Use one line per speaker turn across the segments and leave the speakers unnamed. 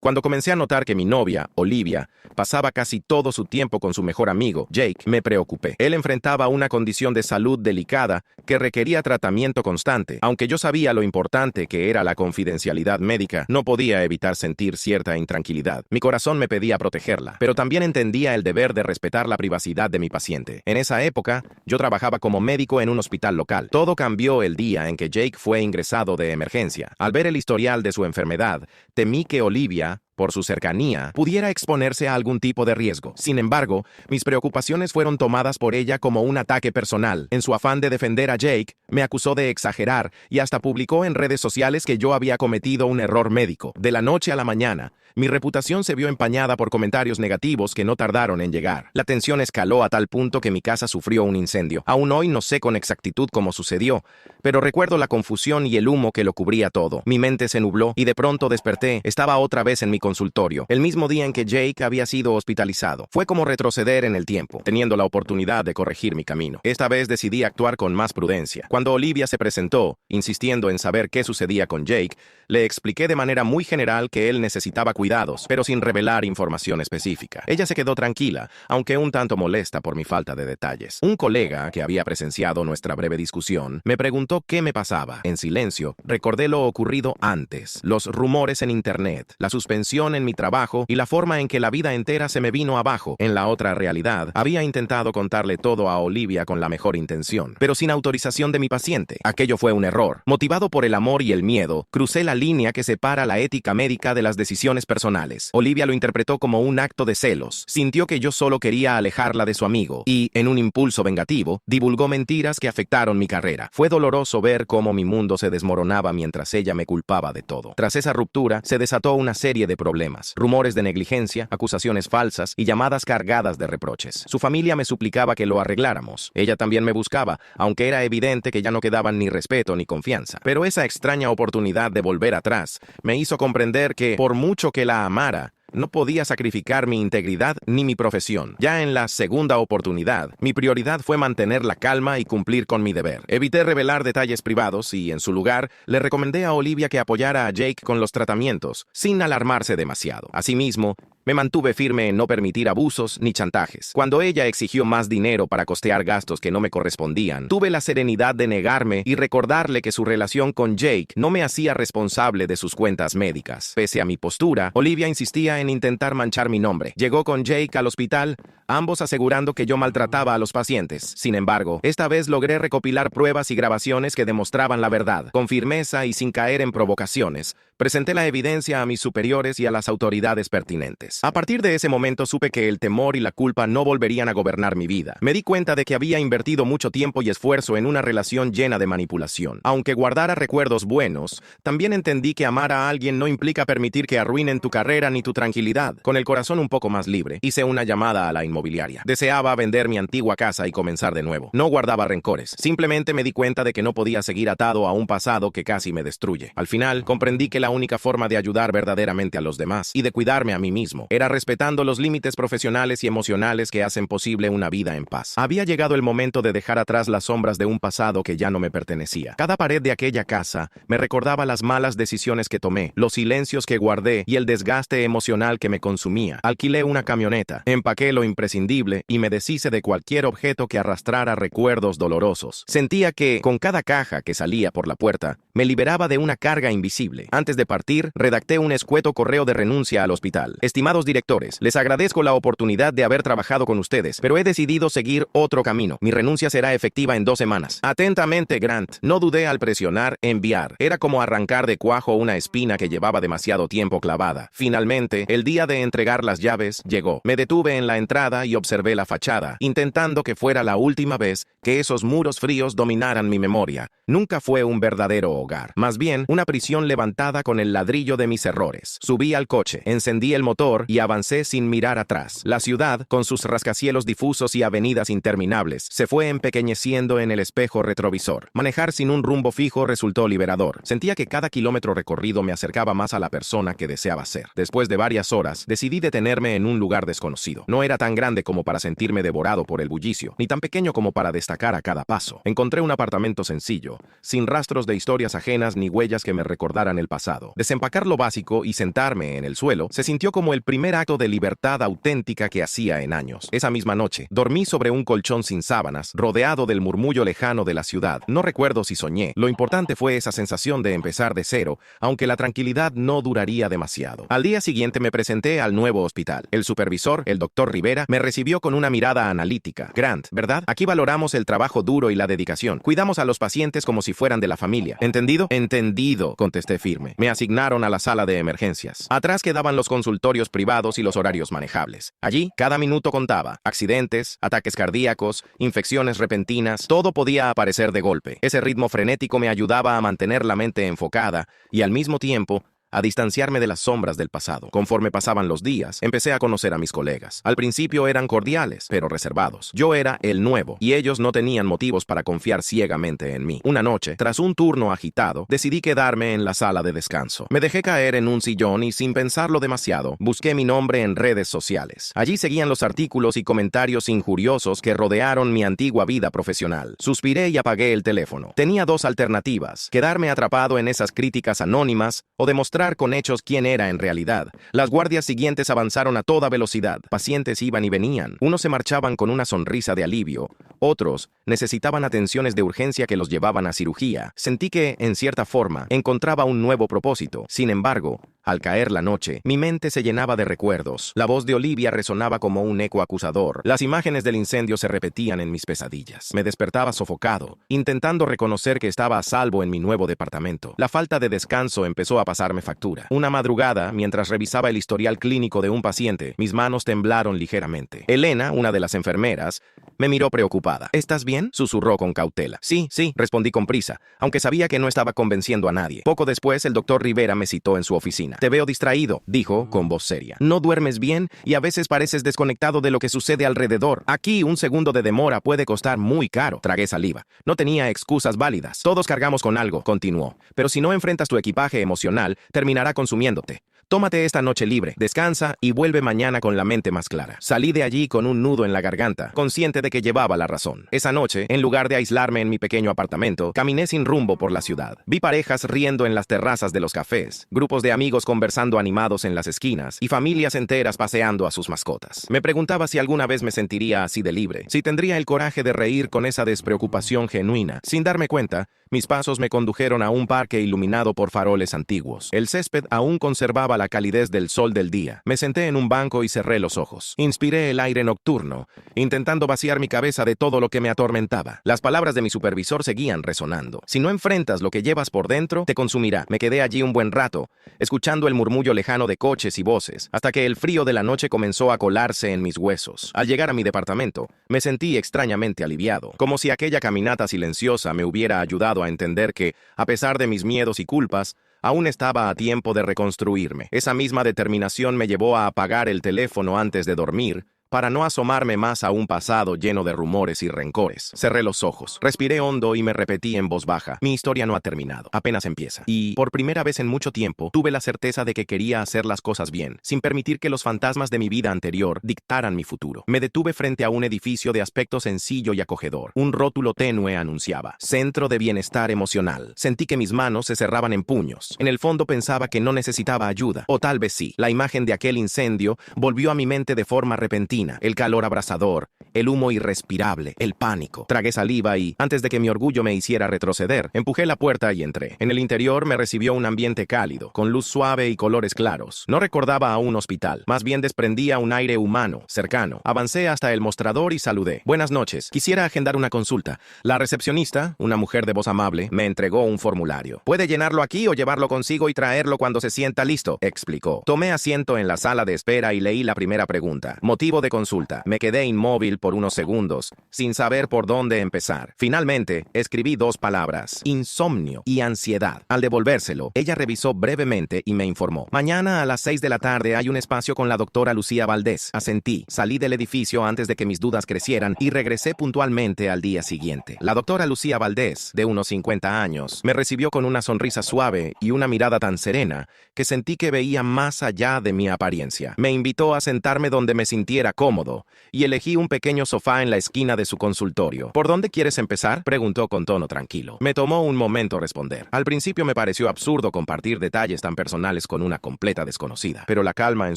Cuando comencé a notar que mi novia, Olivia, pasaba casi todo su tiempo con su mejor amigo, Jake, me preocupé. Él enfrentaba una condición de salud delicada que requería tratamiento constante. Aunque yo sabía lo importante que era la confidencialidad médica, no podía evitar sentir cierta intranquilidad. Mi corazón me pedía protegerla, pero también entendía el deber de respetar la privacidad de mi paciente. En esa época, yo trabajaba como médico en un hospital local. Todo cambió el día en que Jake fue ingresado de emergencia. Al ver el historial de su enfermedad, temí que Olivia, por su cercanía, pudiera exponerse a algún tipo de riesgo. Sin embargo, mis preocupaciones fueron tomadas por ella como un ataque personal. En su afán de defender a Jake, me acusó de exagerar y hasta publicó en redes sociales que yo había cometido un error médico. De la noche a la mañana, mi reputación se vio empañada por comentarios negativos que no tardaron en llegar. La tensión escaló a tal punto que mi casa sufrió un incendio. Aún hoy no sé con exactitud cómo sucedió, pero recuerdo la confusión y el humo que lo cubría todo. Mi mente se nubló y de pronto desperté. Estaba otra vez en mi consultorio, el mismo día en que Jake había sido hospitalizado. Fue como retroceder en el tiempo, teniendo la oportunidad de corregir mi camino. Esta vez decidí actuar con más prudencia. Cuando Olivia se presentó, insistiendo en saber qué sucedía con Jake, le expliqué de manera muy general que él necesitaba cuidados, pero sin revelar información específica. Ella se quedó tranquila, aunque un tanto molesta por mi falta de detalles. Un colega que había presenciado nuestra breve discusión me preguntó qué me pasaba. En silencio, recordé lo ocurrido antes, los rumores en internet, la suspensión en mi trabajo y la forma en que la vida entera se me vino abajo. En la otra realidad, había intentado contarle todo a Olivia con la mejor intención, pero sin autorización de mi paciente. Aquello fue un error. Motivado por el amor y el miedo, crucé la línea que separa la ética médica de las decisiones personales. Olivia lo interpretó como un acto de celos. Sintió que yo solo quería alejarla de su amigo y, en un impulso vengativo, divulgó mentiras que afectaron mi carrera. Fue doloroso ver cómo mi mundo se desmoronaba mientras ella me culpaba de todo. Tras esa ruptura, se desató una serie de problemas. Rumores de negligencia, acusaciones falsas y llamadas cargadas de reproches. Su familia me suplicaba que lo arregláramos. Ella también me buscaba, aunque era evidente que ya no quedaban ni respeto ni confianza. Pero esa extraña oportunidad de volver atrás me hizo comprender que, por mucho que la amara, no podía sacrificar mi integridad ni mi profesión. Ya en la segunda oportunidad, mi prioridad fue mantener la calma y cumplir con mi deber. Evité revelar detalles privados y, en su lugar, le recomendé a Olivia que apoyara a Jake con los tratamientos, sin alarmarse demasiado. Asimismo, me mantuve firme en no permitir abusos ni chantajes. Cuando ella exigió más dinero para costear gastos que no me correspondían, tuve la serenidad de negarme y recordarle que su relación con Jake no me hacía responsable de sus cuentas médicas. Pese a mi postura, Olivia insistía en intentar manchar mi nombre. Llegó con Jake al hospital, ambos asegurando que yo maltrataba a los pacientes. Sin embargo, esta vez logré recopilar pruebas y grabaciones que demostraban la verdad. Con firmeza y sin caer en provocaciones, presenté la evidencia a mis superiores y a las autoridades pertinentes. A partir de ese momento supe que el temor y la culpa no volverían a gobernar mi vida. Me di cuenta de que había invertido mucho tiempo y esfuerzo en una relación llena de manipulación. Aunque guardara recuerdos buenos, también entendí que amar a alguien no implica permitir que arruinen tu carrera ni tu tranquilidad. Con el corazón un poco más libre, hice una llamada a la inmobiliaria. Deseaba vender mi antigua casa y comenzar de nuevo. No guardaba rencores. Simplemente me di cuenta de que no podía seguir atado a un pasado que casi me destruye. Al final, comprendí que la única forma de ayudar verdaderamente a los demás y de cuidarme a mí mismo era respetando los límites profesionales y emocionales que hacen posible una vida en paz. Había llegado el momento de dejar atrás las sombras de un pasado que ya no me pertenecía. Cada pared de aquella casa me recordaba las malas decisiones que tomé, los silencios que guardé y el desgaste emocional que me consumía. Alquilé una camioneta, empaqué lo imprescindible y me deshice de cualquier objeto que arrastrara recuerdos dolorosos. Sentía que, con cada caja que salía por la puerta, me liberaba de una carga invisible. Antes de partir, redacté un escueto correo de renuncia al hospital. Estimados directores, les agradezco la oportunidad de haber trabajado con ustedes, pero he decidido seguir otro camino. Mi renuncia será efectiva en 2 semanas. Atentamente, Grant. No dudé al presionar enviar. Era como arrancar de cuajo una espina que llevaba demasiado tiempo clavada. Finalmente, el día de entregar las llaves llegó. Me detuve en la entrada y observé la fachada, intentando que fuera la última vez que esos muros fríos dominaran mi memoria. Nunca fue un verdadero hogar, más bien una prisión levantada con el ladrillo de mis errores. Subí al coche, encendí el motor retrovisor y avancé sin mirar atrás. La ciudad, con sus rascacielos difusos y avenidas interminables, se fue empequeñeciendo en el espejo retrovisor. Manejar sin un rumbo fijo resultó liberador. Sentía que cada kilómetro recorrido me acercaba más a la persona que deseaba ser. Después de varias horas, decidí detenerme en un lugar desconocido. No era tan grande como para sentirme devorado por el bullicio, ni tan pequeño como para destacar a cada paso. Encontré un apartamento sencillo, sin rastros de historias ajenas ni huellas que me recordaran el pasado. Desempacar lo básico y sentarme en el suelo se sintió como el primer acto de libertad auténtica que hacía en años. Esa misma noche, dormí sobre un colchón sin sábanas, rodeado del murmullo lejano de la ciudad. No recuerdo si soñé. Lo importante fue esa sensación de empezar de cero, aunque la tranquilidad no duraría demasiado. Al día siguiente me presenté al nuevo hospital. El supervisor, el doctor Rivera, me recibió con una mirada analítica. Grant, ¿verdad? Aquí valoramos el trabajo duro y la dedicación. Cuidamos a los pacientes como si fueran de la familia. ¿Entendido? Entendido, contesté firme. Me asignaron a la sala de emergencias. Atrás quedaban los consultorios privados y los horarios manejables. Allí, cada minuto contaba. Accidentes, ataques cardíacos, infecciones repentinas, todo podía aparecer de golpe. Ese ritmo frenético me ayudaba a mantener la mente enfocada y al mismo tiempo a distanciarme de las sombras del pasado. Conforme pasaban los días, empecé a conocer a mis colegas. Al principio eran cordiales, pero reservados. Yo era el nuevo, y ellos no tenían motivos para confiar ciegamente en mí. Una noche, tras un turno agitado, decidí quedarme en la sala de descanso. Me dejé caer en un sillón y, sin pensarlo demasiado, busqué mi nombre en redes sociales. Allí seguían los artículos y comentarios injuriosos que rodearon mi antigua vida profesional. Suspiré y apagué el teléfono. Tenía dos alternativas: quedarme atrapado en esas críticas anónimas o demostrar con hechos quién era en realidad. Las guardias siguientes avanzaron a toda velocidad. Pacientes iban y venían. Unos se marchaban con una sonrisa de alivio. Otros necesitaban atenciones de urgencia que los llevaban a cirugía. Sentí que, en cierta forma, encontraba un nuevo propósito. Sin embargo, al caer la noche, mi mente se llenaba de recuerdos. La voz de Olivia resonaba como un eco acusador. Las imágenes del incendio se repetían en mis pesadillas. Me despertaba sofocado, intentando reconocer que estaba a salvo en mi nuevo departamento. La falta de descanso empezó a pasarme factura. Una madrugada, mientras revisaba el historial clínico de un paciente, mis manos temblaron ligeramente. Elena, una de las enfermeras, me miró preocupada. ¿Estás bien?, susurró con cautela. Sí, respondí con prisa, aunque sabía que no estaba convenciendo a nadie. Poco después, el doctor Rivera me citó en su oficina. Te veo distraído, dijo con voz seria. No duermes bien y a veces pareces desconectado de lo que sucede alrededor. Aquí un segundo de demora puede costar muy caro. Tragué saliva. No tenía excusas válidas. Todos cargamos con algo, continuó. Pero si no enfrentas tu equipaje emocional, terminará consumiéndote. Tómate esta noche libre, descansa y vuelve mañana con la mente más clara. Salí de allí con un nudo en la garganta, consciente de que llevaba la razón. Esa noche, en lugar de aislarme en mi pequeño apartamento, caminé sin rumbo por la ciudad. Vi parejas riendo en las terrazas de los cafés, grupos de amigos conversando animados en las esquinas y familias enteras paseando a sus mascotas. Me preguntaba si alguna vez me sentiría así de libre, si tendría el coraje de reír con esa despreocupación genuina. Sin darme cuenta, mis pasos me condujeron a un parque iluminado por faroles antiguos. El césped aún conservaba la calidez del sol del día. Me senté en un banco y cerré los ojos. Inspiré el aire nocturno, intentando vaciar mi cabeza de todo lo que me atormentaba. Las palabras de mi supervisor seguían resonando. Si no enfrentas lo que llevas por dentro, te consumirá. Me quedé allí un buen rato, escuchando el murmullo lejano de coches y voces, hasta que el frío de la noche comenzó a colarse en mis huesos. Al llegar a mi departamento, me sentí extrañamente aliviado, como si aquella caminata silenciosa me hubiera ayudado a entender que, a pesar de mis miedos y culpas, aún estaba a tiempo de reconstruirme. Esa misma determinación me llevó a apagar el teléfono antes de dormir, para no asomarme más a un pasado lleno de rumores y rencores. Cerré los ojos, respiré hondo y me repetí en voz baja: mi historia no ha terminado, apenas empieza. Y, por primera vez en mucho tiempo, tuve la certeza de que quería hacer las cosas bien, sin permitir que los fantasmas de mi vida anterior dictaran mi futuro. Me detuve frente a un edificio de aspecto sencillo y acogedor. Un rótulo tenue anunciaba: Centro de Bienestar Emocional. Sentí que mis manos se cerraban en puños. En el fondo pensaba que no necesitaba ayuda, o tal vez sí. La imagen de aquel incendio volvió a mi mente de forma repentina. El calor abrasador, el humo irrespirable, el pánico. Tragué saliva y, antes de que mi orgullo me hiciera retroceder, empujé la puerta y entré. En el interior me recibió un ambiente cálido, con luz suave y colores claros. No recordaba a un hospital, más bien desprendía un aire humano, cercano. Avancé hasta el mostrador y saludé. Buenas noches, quisiera agendar una consulta. La recepcionista, una mujer de voz amable, me entregó un formulario. Puede llenarlo aquí o llevarlo consigo y traerlo cuando se sienta listo, explicó. Tomé asiento en la sala de espera y leí la primera pregunta: motivo de consulta. Me quedé inmóvil por unos segundos, sin saber por dónde empezar. Finalmente, escribí 2 palabras: insomnio y ansiedad. Al devolvérselo, ella revisó brevemente y me informó: mañana a las 6 de la tarde hay un espacio con la doctora Lucía Valdés. Asentí, salí del edificio antes de que mis dudas crecieran y regresé puntualmente al día siguiente. La doctora Lucía Valdés, de unos 50 años, me recibió con una sonrisa suave y una mirada tan serena que sentí que veía más allá de mi apariencia. Me invitó a sentarme donde me sintiera cómodo y elegí un pequeño sofá en la esquina de su consultorio. ¿Por dónde quieres empezar?, preguntó con tono tranquilo. Me tomó un momento responder. Al principio me pareció absurdo compartir detalles tan personales con una completa desconocida, pero la calma en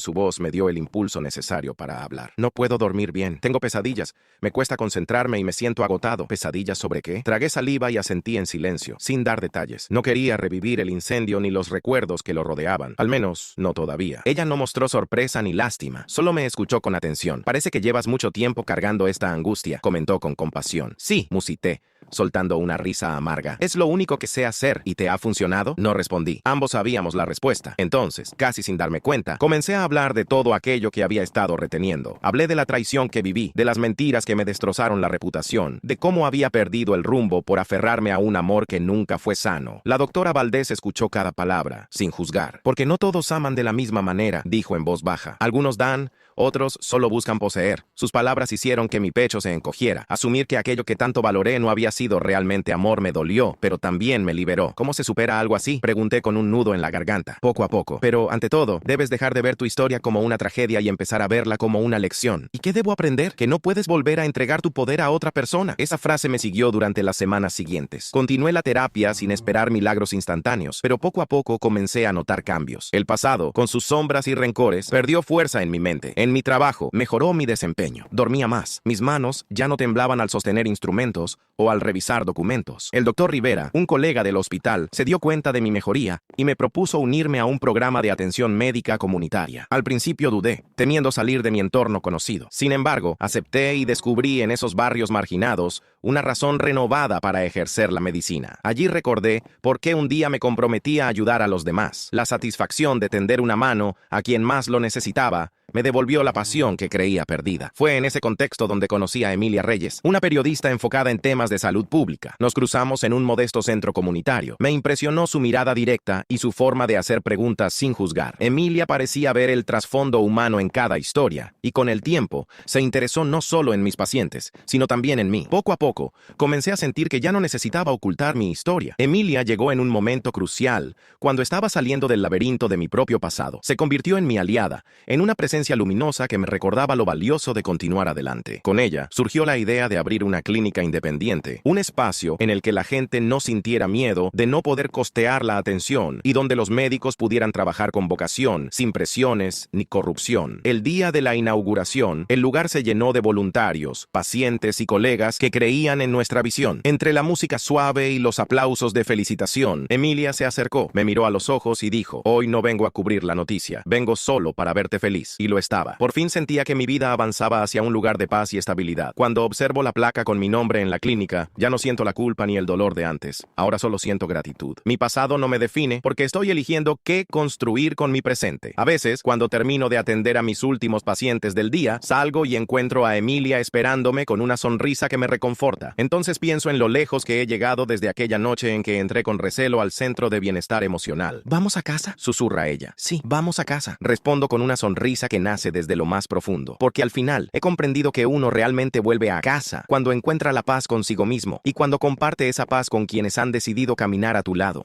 su voz me dio el impulso necesario para hablar. No puedo dormir bien. Tengo pesadillas. Me cuesta concentrarme y me siento agotado. ¿Pesadillas sobre qué? Tragué saliva y asentí en silencio, sin dar detalles. No quería revivir el incendio ni los recuerdos que lo rodeaban. Al menos, no todavía. Ella no mostró sorpresa ni lástima. Solo me escuchó con atención. Parece que llevas mucho tiempo cargando esta angustia, comentó con compasión. Sí, musité, soltando una risa amarga. ¿Es lo único que sé hacer y te ha funcionado? No respondí. Ambos sabíamos la respuesta. Entonces, casi sin darme cuenta, comencé a hablar de todo aquello que había estado reteniendo. Hablé de la traición que viví, de las mentiras que me destrozaron la reputación, de cómo había perdido el rumbo por aferrarme a un amor que nunca fue sano. La doctora Valdés escuchó cada palabra, sin juzgar. Porque no todos aman de la misma manera, dijo en voz baja. Algunos dan, otros solo buscan poseer. Sus palabras hicieron que mi pecho se encogiera. Asumir que aquello que tanto valoré no había sido realmente amor me dolió, pero también me liberó. ¿Cómo se supera algo así?, pregunté con un nudo en la garganta. Poco a poco. Pero, ante todo, debes dejar de ver tu historia como una tragedia y empezar a verla como una lección. ¿Y qué debo aprender? Que no puedes volver a entregar tu poder a otra persona. Esa frase me siguió durante las semanas siguientes. Continué la terapia sin esperar milagros instantáneos, pero poco a poco comencé a notar cambios. El pasado, con sus sombras y rencores, perdió fuerza en mi mente. En mi trabajo, mejoró mi desempeño. Dormía más. Mis manos ya no temblaban al sostener instrumentos o al revisar documentos. El doctor Rivera, un colega del hospital, se dio cuenta de mi mejoría y me propuso unirme a un programa de atención médica comunitaria. Al principio dudé, temiendo salir de mi entorno conocido. Sin embargo, acepté y descubrí en esos barrios marginados una razón renovada para ejercer la medicina. Allí recordé por qué un día me comprometí a ayudar a los demás. La satisfacción de tender una mano a quien más lo necesitaba me devolvió la pasión que creía perdida. Fue en ese contexto donde conocí a Emilia Reyes, una periodista enfocada en temas de salud pública. Nos cruzamos en un modesto centro comunitario. Me impresionó su mirada directa y su forma de hacer preguntas sin juzgar. Emilia parecía ver el trasfondo humano en cada historia, y con el tiempo se interesó no solo en mis pacientes, sino también en mí. Poco a poco, comencé a sentir que ya no necesitaba ocultar mi historia. Emilia llegó en un momento crucial, cuando estaba saliendo del laberinto de mi propio pasado. Se convirtió en mi aliada, en una presencia luminosa que me recordaba lo valioso de continuar adelante. Con ella, surgió la idea de abrir una clínica independiente, un espacio en el que la gente no sintiera miedo de no poder costear la atención y donde los médicos pudieran trabajar con vocación, sin presiones ni corrupción. El día de la inauguración, el lugar se llenó de voluntarios, pacientes y colegas que creían en nuestra visión. Entre la música suave y los aplausos de felicitación, Emilia se acercó, me miró a los ojos y dijo: hoy no vengo a cubrir la noticia, vengo solo para verte feliz. Y lo estaba. Por fin sentía que mi vida avanzaba hacia un lugar de paz y estabilidad. Cuando observo la placa con mi nombre en la clínica, ya no siento la culpa ni el dolor de antes. Ahora solo siento gratitud. Mi pasado no me define porque estoy eligiendo qué construir con mi presente. A veces, cuando termino de atender a mis últimos pacientes del día, salgo y encuentro a Emilia esperándome con una sonrisa que me reconforta. Entonces pienso en lo lejos que he llegado desde aquella noche en que entré con recelo al centro de bienestar emocional. ¿Vamos a casa?, susurra ella. Sí, vamos a casa. Respondo con una sonrisa que nace desde lo más profundo, porque al final he comprendido que uno realmente vuelve a casa cuando encuentra la paz consigo mismo y cuando comparte esa paz con quienes han decidido caminar a tu lado.